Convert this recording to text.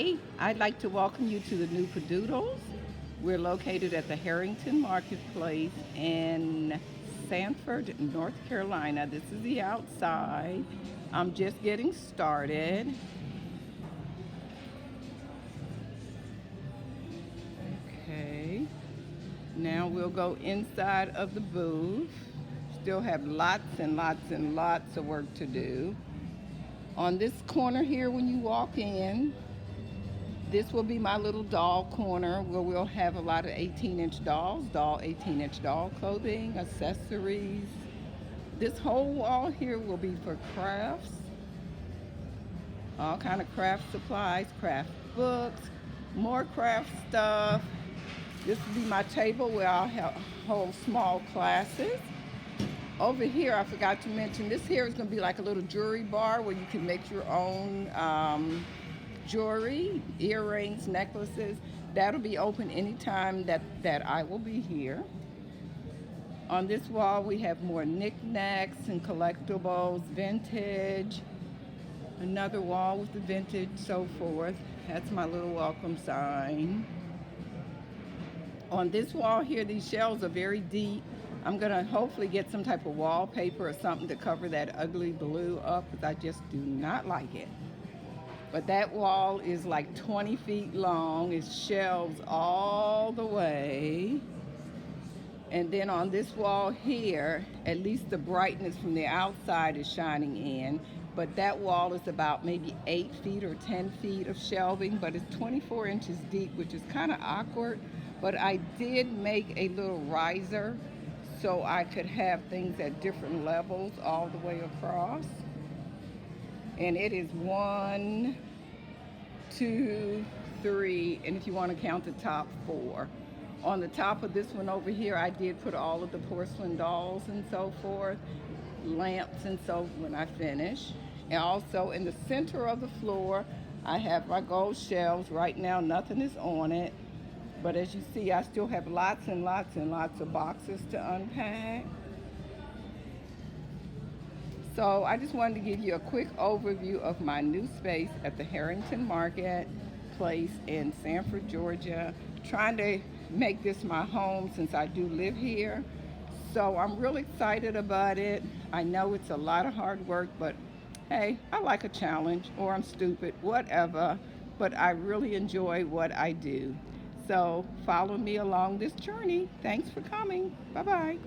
Hi, I'd like to welcome you to the new Patdoodles. We're located at the Harrington Marketplace in Sanford, North Carolina. This is the outside. I'm just getting started. Okay, now we'll go inside of the booth. Still have lots and lots and lots of work to do. On this corner here, when you walk in, this will be my little doll corner where we'll have a lot of 18-inch dolls, 18-inch doll clothing, accessories. This whole wall here will be for crafts, all kind of craft supplies, craft books, more craft stuff. This will be my table where I'll hold small classes. Over here, I forgot to mention, this here is going to be like a little jewelry bar where you can make your own jewelry, earrings, necklaces. That'll be open anytime that I will be here. On this wall, we have more knickknacks and collectibles, vintage. Another wall with the vintage, so forth. That's my little welcome sign. On this wall here, these shelves are very deep. I'm gonna hopefully get some type of wallpaper or something to cover that ugly blue up because I just do not like it. But that wall is like 20 feet long. It's shelves all the way. And then on this wall here, at least the brightness from the outside is shining in. But that wall is about maybe 8 feet or 10 feet of shelving, but it's 24 inches deep, which is kind of awkward. But I did make a little riser so I could have things at different levels all the way across. And it is 1, 2, 3, and if you want to count the top, 4. On the top of this one over here, I did put all of the porcelain dolls and so forth, lamps and so when I finish. And also in the center of the floor, I have my gold shelves. Right now, nothing is on it. But as you see, I still have lots and lots and lots of boxes to unpack. So I just wanted to give you a quick overview of my new space at the Harrington Marketplace in Sanford, Georgia. Trying to make this my home since I do live here. So I'm really excited about it. I know it's a lot of hard work, but hey, I like a challenge, or I'm stupid, whatever. But I really enjoy what I do. So follow me along this journey. Thanks for coming. Bye-bye.